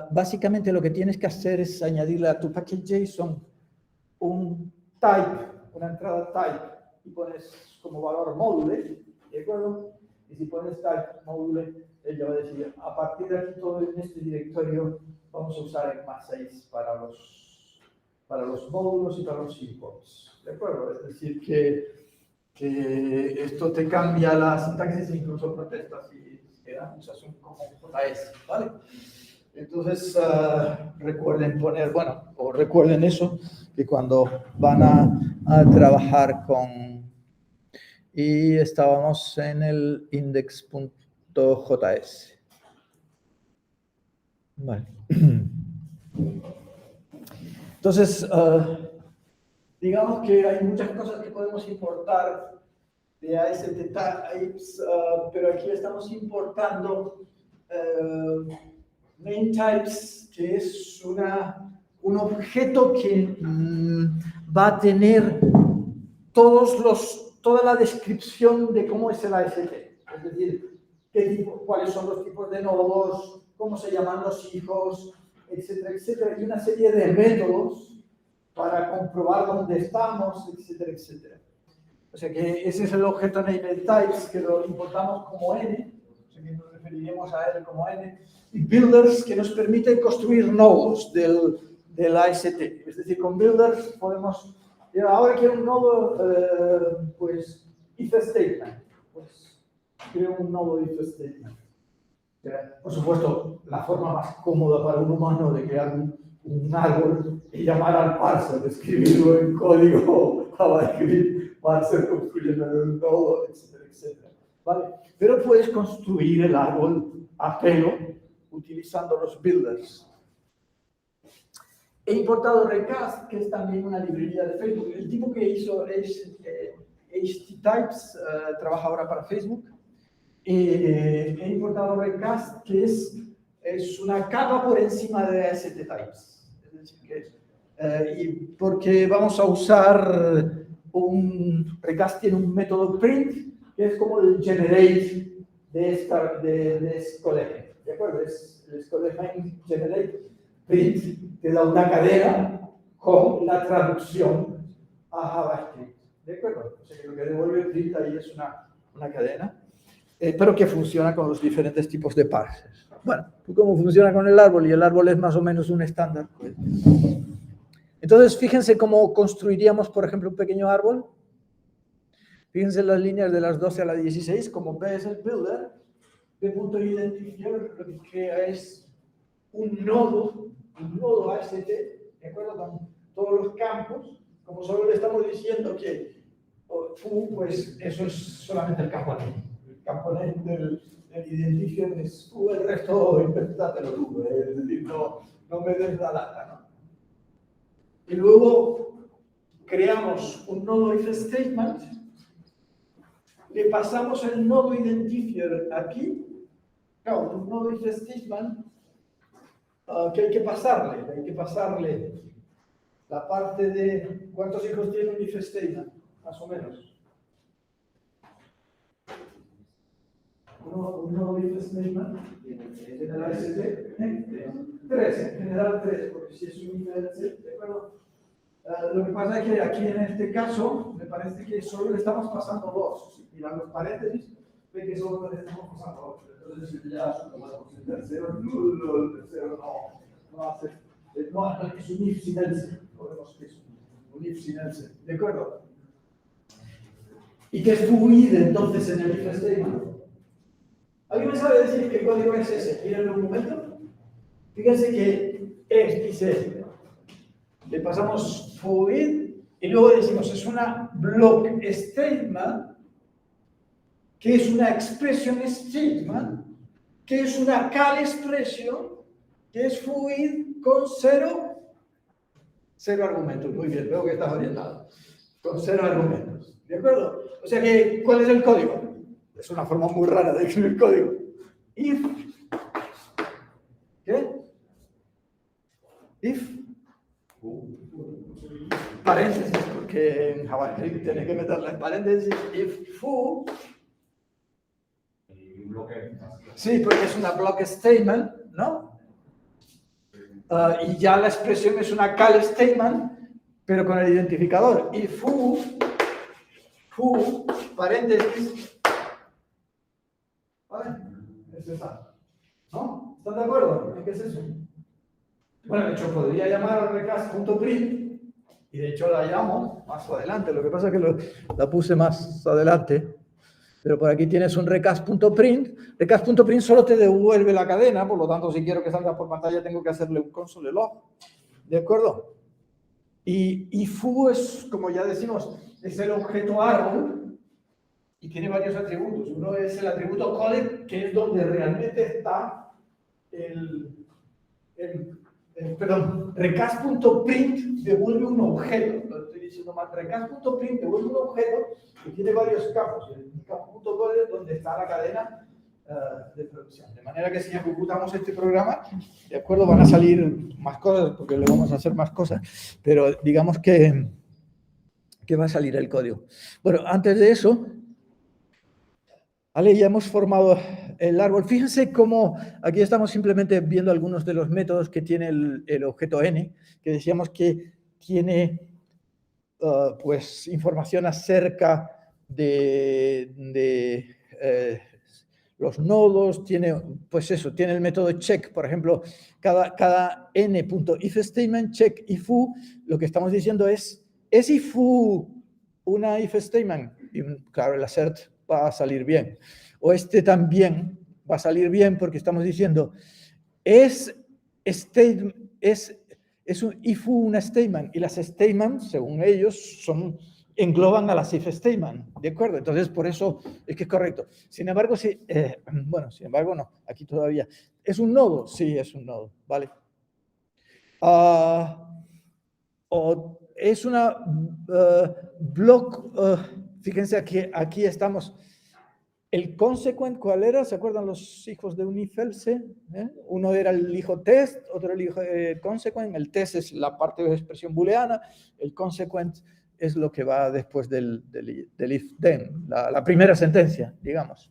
básicamente lo que tienes que hacer es añadirle a tu package.json un type, una entrada type, y pones como valor módule, ¿de acuerdo? Y si pones type módule, ella va a decir, a partir de aquí todo en este directorio vamos a usar ECMAScript para los módulos y para los imports, ¿de acuerdo? Es decir, que esto te cambia la sintaxis e incluso protestas si usas un como JS, ¿vale? Entonces, recuerden poner, bueno, o recuerden eso, que cuando van a trabajar con... Y estábamos en el index.js. Vale. Entonces, digamos que hay muchas cosas que podemos importar de ASCII-types, pero aquí estamos importando main types, que es un objeto que va a tener toda la descripción de cómo es el AST. Es decir, cuáles son los tipos de nodos, cómo se llaman los hijos, etcétera, etcétera. Y una serie de métodos para comprobar dónde estamos, etcétera, etcétera. O sea que ese es el objeto NameTypes, que lo importamos como N, o sea que nos referiremos a él como N, y builders, que nos permiten construir nodos del AST. Es decir, con builders podemos, ahora quiero un nodo, pues, if statement, pues creo un nodo if statement. Por supuesto, la forma más cómoda para un humano de crear un árbol y llamar al parser, escribirlo en código JavaScript, parser construyendo el nodo, etcétera, etcétera. ¿Vale? Pero puedes construir el árbol a pelo utilizando los builders. He importado Recast, que es también una librería de Facebook. El tipo que hizo es ASCII-types, trabaja ahora para Facebook. He importado Recast, que es una capa por encima de ASCII-types. Es decir, porque vamos a usar Recast tiene un método print, que es como el generate de Scodem. ¿De acuerdo? Es el Scodem generate print, te da una cadena con la traducción a JavaScript. ¿De acuerdo? O sea que lo que devuelve el print ahí es una cadena, pero que funciona con los diferentes tipos de parsers. Bueno, ¿cómo funciona con el árbol? Y el árbol es más o menos un estándar. Pues. Entonces, fíjense cómo construiríamos, por ejemplo, un pequeño árbol. Fíjense las líneas de las 12 a la 16, como P es el builder, P.identifier lo que crea es un nodo AST, ¿de acuerdo? Con todos los campos, como solo le estamos diciendo que foo, pues eso es solamente el componente. El componente del identifier es foo, el resto inventátelo tú, es decir, no me des la lata, ¿no? Y luego creamos un nodo if statement, le pasamos el nodo identifier aquí, claro, un nodo if statement que hay que pasarle la parte de cuántos hijos tiene un if statement, más o menos. Un nodo if statement, en general es 3, en general 3, porque si es un if, ¿de acuerdo? Lo que pasa es que aquí en este caso me parece que solo le estamos pasando 2. Si miran los paréntesis, ven que solo le estamos pasando 8. Entonces ya tomamos el tercero no hace. No, es un if sin else. Podemos que es un if sin else. ¿De acuerdo? ¿Y qué es fluid entonces en el if statement? ¿Alguien me sabe decir qué código es ese? Miren un momento. Fíjense que dice. Le pasamos fluid y luego decimos es una block statement, que es una expression statement, que es una cal expression, que es fluid con 0 argumentos. Muy bien, veo que estás orientado. Con 0 argumentos. ¿De acuerdo? O sea que, ¿cuál es el código? Es una forma muy rara de escribir código. If. ¿Qué? If. Paréntesis, porque en JavaScript tienes que meterle paréntesis, if foo. Sí, porque es una block statement, ¿no? Y ya la expresión es una cal statement, pero con el identificador. If foo, paréntesis. ¿Vale? Es esa. ¿No? ¿Están de acuerdo? ¿Qué es eso? Bueno, de hecho, podría llamar recast.print, y de hecho la llamo más adelante, lo que pasa es que la puse más adelante, pero por aquí tienes un recast.print. Recast.print solo te devuelve la cadena, por lo tanto, si quiero que salga por pantalla, tengo que hacerle un console log, ¿de acuerdo? Y foo es, como ya decimos, es el objeto árbol, y tiene varios atributos. Uno es el atributo codec, que es donde realmente está recast.print devuelve un objeto, lo estoy diciendo mal, recast.print devuelve un objeto que tiene varios campos, el campo.code es donde está la cadena de producción. De manera que si ejecutamos este programa, de acuerdo, van a salir más cosas, porque le vamos a hacer más cosas, pero digamos que va a salir el código. Bueno, antes de eso, vale, ya hemos formado el árbol. Fíjense cómo aquí estamos simplemente viendo algunos de los métodos que tiene el objeto n, que decíamos que tiene pues información acerca de los nodos, tiene pues eso, tiene el método check, por ejemplo, cada n.if statement, check if foo, lo que estamos diciendo es if foo una if statement? Y claro, el assert va a salir bien. O este también va a salir bien porque estamos diciendo es un if una statement, y las statements, según ellos, engloban a las if statement, ¿de acuerdo? Entonces, por eso es que es correcto. Sin embargo, sí, sin embargo, no, aquí todavía. ¿Es un nodo? Sí, es un nodo, ¿vale? O es una block, fíjense aquí estamos. El consequent, ¿cuál era? ¿Se acuerdan los hijos de un if else? Uno era el hijo test, otro el hijo consequent. El test es la parte de expresión booleana, el consequent es lo que va después del if then, la primera sentencia, digamos.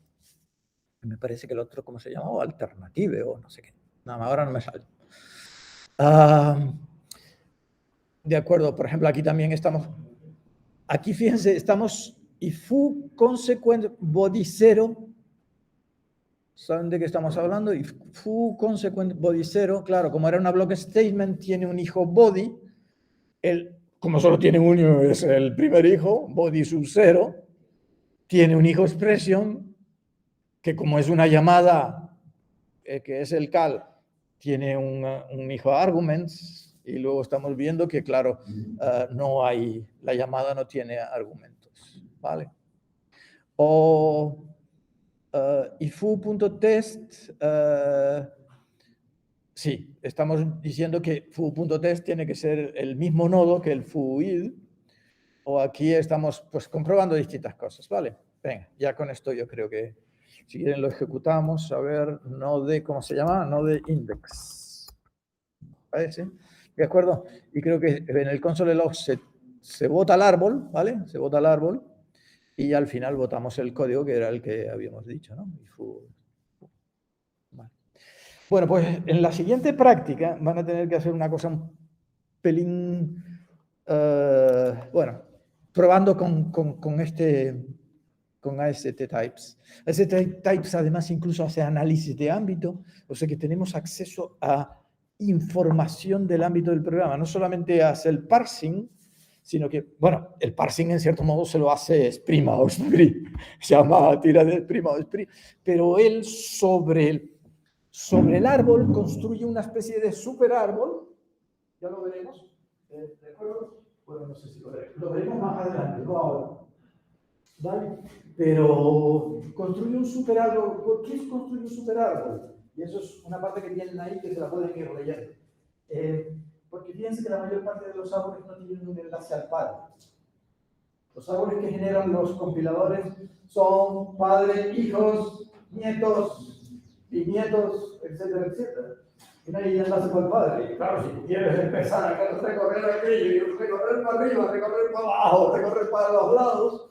Me parece que el otro, ¿cómo se llamaba? Alternative o no sé qué. No, ahora no me sale. De acuerdo, por ejemplo, aquí también estamos aquí fíjense, estamos if foo consequent body 0. ¿Saben de qué estamos hablando? If foo consequent body 0, claro, como era una block statement, tiene un hijo body. Como solo tiene uno, es el primer hijo, body sub 0. Tiene un hijo expression, que como es una llamada, que es el cal, tiene un hijo arguments, y luego estamos viendo que, claro, no hay, la llamada no tiene argumentos, ¿vale? O foo.test, sí, estamos diciendo que foo.test tiene que ser el mismo nodo que el foo.id, o aquí estamos pues comprobando distintas cosas, ¿vale? Venga, ya con esto yo creo que si quieren lo ejecutamos. A ver, node, ¿cómo se llama? Node index. ¿Vale? ¿Sí? ¿De acuerdo? Y creo que en el console log se vota el árbol, ¿vale? Se vota el árbol y al final votamos el código que era el que habíamos dicho, ¿no? Vale. Bueno, pues en la siguiente práctica van a tener que hacer una cosa un pelín, bueno, probando con AST Types. AST Types además incluso hace análisis de ámbito, o sea que tenemos acceso a información del ámbito del programa. No solamente hace el parsing, sino que, bueno, el parsing en cierto modo se lo hace Sprima o Spree, se llama tira de Sprima o Spree, pero él sobre el árbol construye una especie de superárbol, ya lo veremos, ¿de acuerdo? Bueno, no sé si lo veremos más adelante, no ahora. ¿Vale? Pero construye un superárbol. ¿Por qué es construir un superárbol? Y eso es una parte que tienen ahí que se la pueden ir leyendo. Porque fíjense que la mayor parte de los árboles no tienen un enlace al padre. Los árboles que generan los compiladores son padre, hijos, nietos, bisnietos, etcétera, etcétera. Y no hay enlace con el padre. Y claro, si quieres empezar a recorrer aquello, recorrer para arriba, recorrer para abajo, recorrer para los lados,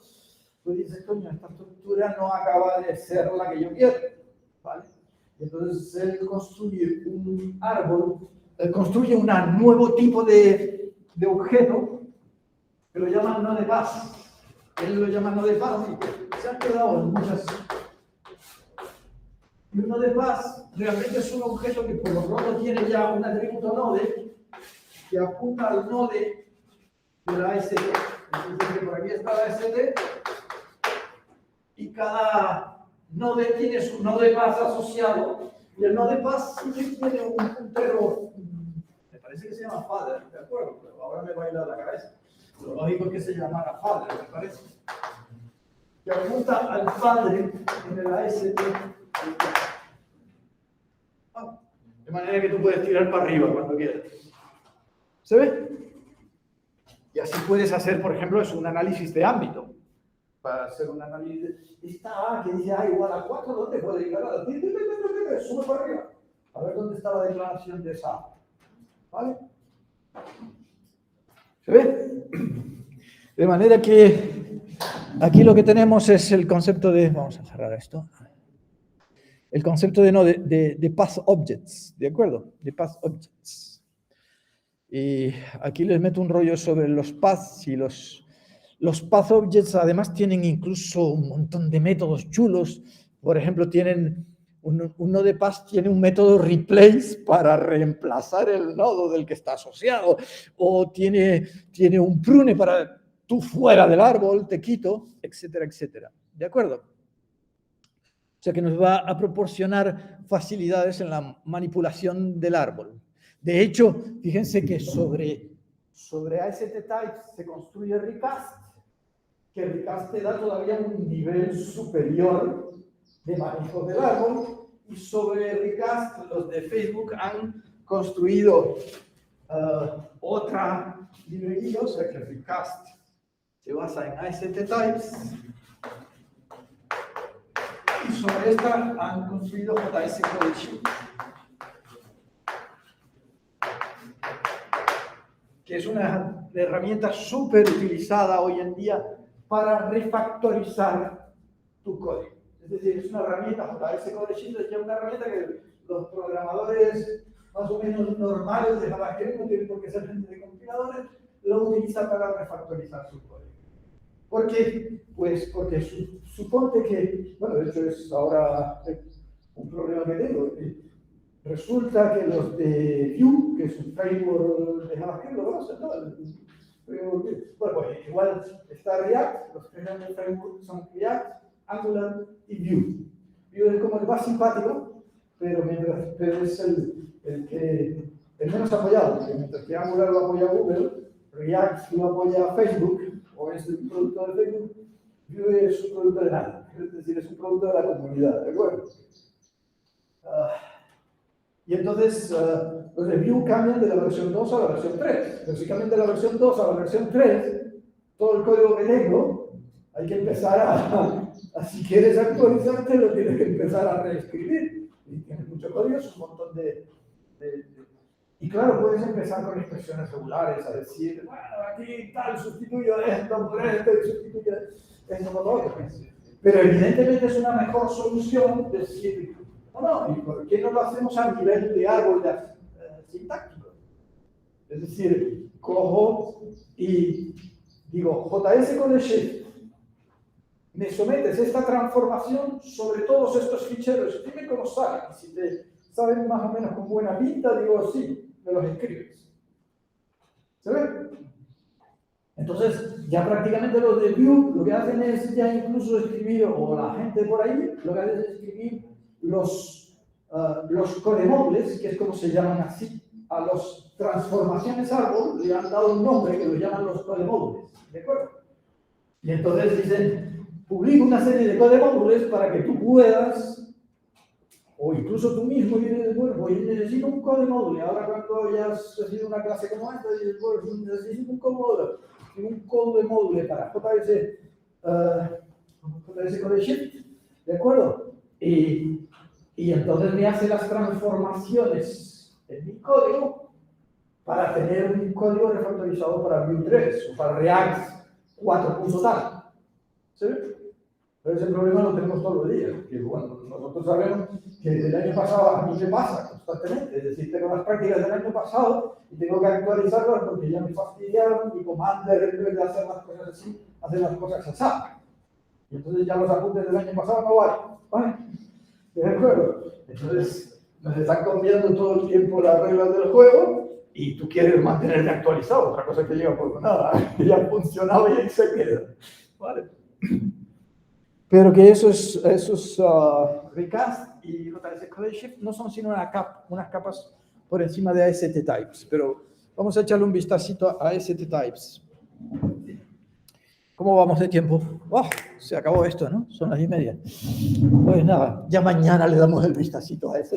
pues dices, coño, esta estructura no acaba de ser la que yo quiero, ¿vale? Y entonces él construye un árbol, construye un nuevo tipo de objeto que lo llaman NodePath. Él lo llama NodePath y se han quedado en muchas. Y un NodePath realmente es un objeto que por lo pronto tiene ya un atributo node que apunta al node de la AST. Entonces, que por aquí está la AST y cada node tiene su NodePath asociado, y el NodePath siempre tiene un puntero, me parece que se llama father, ¿de acuerdo? Pero ahora me va a ir a la cabeza. Lo lógico es que se llamara father, me parece. Que apunta al padre en el AST. De manera que tú puedes tirar para arriba cuando quieras. ¿Se ve? Y así puedes hacer, por ejemplo, un análisis de ámbito. Para hacer un análisis, esta A que dice A igual a 4, ¿dónde puede llegar a la? Sube para arriba. A ver dónde está la declaración de esa A. ¿Vale? ¿Se ve? De manera que aquí lo que tenemos es el concepto de, vamos a cerrar esto, el concepto de path objects, ¿de acuerdo? De path objects. Y aquí les meto un rollo sobre los paths y los path objects además tienen incluso un montón de métodos chulos. Por ejemplo, tienen un NodePath tiene un método replace para reemplazar el nodo del que está asociado, o tiene un prune para tú fuera del árbol, te quito, etcétera, etcétera. ¿De acuerdo? O sea que nos va a proporcionar facilidades en la manipulación del árbol. De hecho, fíjense que sobre AST Types se construye Recast, que Recast te da todavía un nivel superior de manejo del árbol, y sobre Recast los de Facebook han construido otra librería, o sea que Recast se basa en AST Types, y sobre esta han construido JS Collection, que es una herramienta súper utilizada hoy en día para refactorizar tu código. Es decir, es una herramienta, JS Collection es una herramienta que los programadores más o menos normales de JavaScript, no tienen por qué ser gente de compiladores, lo utilizan para refactorizar su código. ¿Por qué? Pues porque suponte que, bueno, de hecho es ahora un problema que tengo. Resulta que los de Vue, que es un framework de JavaScript, lo conocen, ¿no? Bueno, pues igual está React, los tres grandes frameworks son React, Angular y Vue. Vue es como el más simpático, pero es el menos apoyado, porque mientras que Angular lo apoya Google, React lo apoya Facebook, o es un producto de Facebook, Vue es un producto de nada, es decir, es un producto de la comunidad, ¿de acuerdo? Y entonces los de Vue cambian de la versión 2 a la versión 3. Básicamente de la versión 2 a la versión 3, todo el código que tengo, hay que empezar si quieres actualizarte, lo tienes que empezar a reescribir. Y tienes mucho código, es un montón Y claro, puedes empezar con expresiones regulares, a decir, bueno, aquí tal, sustituyo esto por esto, y sustituyo esto por lo otro. Pero evidentemente es una mejor solución decir, no, ¿y por qué no lo hacemos a nivel de árbol sintáctico? Es decir, cojo y digo, JS con el shift, me sometes esta transformación sobre todos estos ficheros, dime cómo sale, y si te saben más o menos con buena pinta, digo, sí, me los escribes. ¿Se ve? Entonces, ya prácticamente los de Vue lo que hacen es ya incluso escribir, o la gente por ahí, lo que hace es escribir los codemodules, que es como se llaman así, a las transformaciones árbol, le han dado un nombre que lo llaman los codemodules, ¿de acuerdo? Y entonces dicen, publica una serie de codemodules para que tú puedas, o incluso tú mismo dices, bueno, pues necesito un codemodule. Ahora cuando ya has recibido una clase como esta, dices, bueno, necesito un codemodule para JS con el shift, ¿de acuerdo? Y entonces me hace las transformaciones en mi código para tener un código refactorizado para Vue 3 o para React 4. Tal. ¿Sí? Pero ese problema lo tenemos todos los días. Que, bueno, nosotros sabemos que el año pasado a mí me pasa constantemente. Es decir, tengo las prácticas del año pasado y tengo que actualizarlas porque ya me fastidiaron y Commander, en vez de hacer las cosas así, hace las cosas así. Y entonces ya los apuntes del año pasado no valen. ¿Vale? ¿De acuerdo? Entonces nos están cambiando todo el tiempo las reglas del juego y tú quieres mantenerte actualizado. Otra cosa que llega por nada. Ya ha funcionado y ahí se queda. ¿Vale? Pero que esos recast y JS Code Shift no son sino unas capas por encima de AST Types. Pero vamos a echarle un vistacito a AST Types. ¿Cómo vamos de tiempo? ¡Oh! Se acabó esto, ¿no? Son las 10:30. Pues nada, ya mañana le damos el vistacito a AST